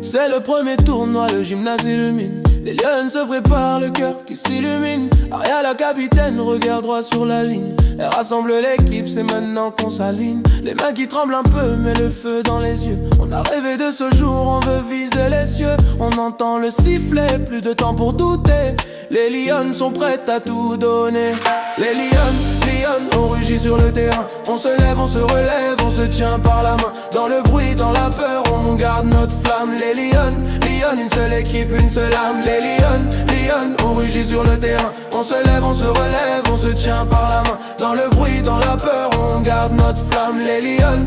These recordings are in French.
C'est le premier tournoi, le gymnase illumine. Les lions se préparent, le cœur qui s'illumine. Aria la capitaine, regarde droit sur la ligne. Elle rassemble l'équipe, c'est maintenant qu'on s'aligne. Les mains qui tremblent un peu, mais le feu dans les yeux. On a rêvé de ce jour, on veut viser les cieux. On entend le sifflet, plus de temps pour douter. Les lions sont prêtes à tout donner. Les lions, on rugit sur le terrain. On se lève, on se relève, on se tient par la main. Dans le bruit, dans la peur, on garde notre flamme. Les lions, une seule équipe, une seule âme. Les lions, on rugit sur le terrain. On se lève, on se relève, on se tient par la main. Dans le bruit, dans la peur, on garde notre flamme. Les lions,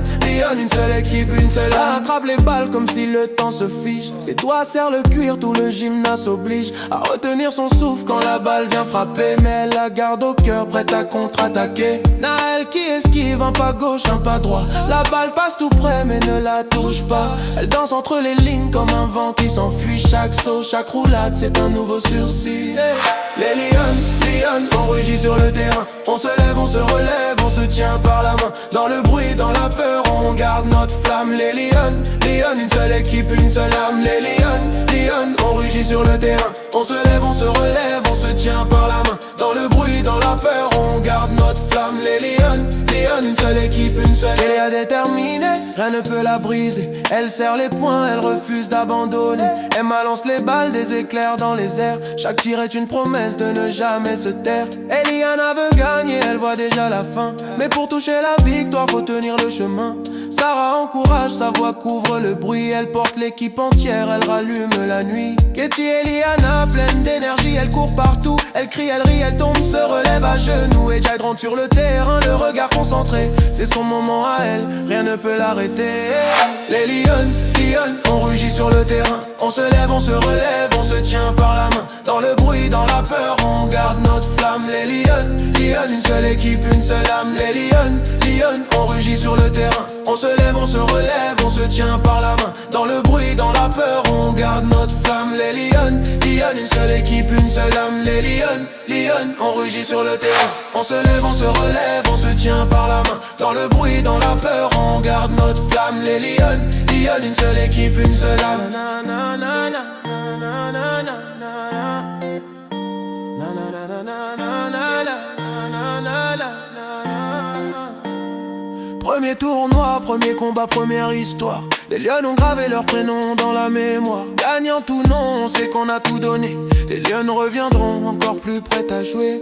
une seule équipe, une seule âme. Attrape les balles comme si le temps se fiche. Ses doigts serrent le cuir, tout le gymnase oblige à retenir son souffle quand la balle vient frapper. Mais elle la garde au cœur, prête à contre-attaquer. Naël qui esquive, un pas gauche, un pas droit. La balle passe tout près mais ne la touche pas. Elle danse entre les lignes comme un vent qui s'enfuit. Chaque saut, chaque roulade, c'est un nouveau sursis. Les lions, on rugit sur le terrain. On se lève, on se relève, on se tient par la main. Dans le bruit, dans la peur, on garde notre flamme. Les lions, une seule équipe, une seule âme. Les lions, on rugit sur le terrain. On se lève, on se relève, on se tient par la main. Dans le bruit, dans la peur, on garde notre flamme. Les lions, une seule équipe, une seule. Elle est déterminée, rien ne peut la briser. Elle serre les poings, elle refuse d'abandonner. Emma lance les balles, des éclairs dans les airs. Chaque tir est une promesse de ne jamais se taire. Eliana veut gagner, elle voit déjà la fin. Mais pour toucher la victoire, faut tenir le chemin. Sarah encourage, sa voix couvre le bruit. Elle porte l'équipe entière, elle rallume la nuit. Katie et Liana, pleine d'énergie, elle court partout. Elle crie, elle rit, elle tombe, se relève à genoux. Et Jade rentre sur le terrain, le regard concentré. C'est son moment à elle, rien ne peut l'arrêter. Les lions, on rugit sur le terrain. On se lève, on se relève, on se tient par la main. Dans le bruit, dans la peur, on garde notre flamme. Les lions, une seule équipe, une seule âme. Les lions, on rugit sur le terrain. On se lève, on se relève, on se tient par la main. Dans le bruit, dans la peur, on garde notre flamme. Les lions, une seule équipe, une seule âme. Les lions, on rugit sur le terrain. On se lève, on se relève, on se tient par la main. Dans le bruit, dans la peur, on garde notre flamme. Les lions, une seule équipe, une seule âme. Premier tournoi, premier combat, première histoire. Les lions ont gravé leur prénom dans la mémoire. Gagnant ou non, on sait qu'on a tout donné. Les lions reviendront encore plus prêts à jouer.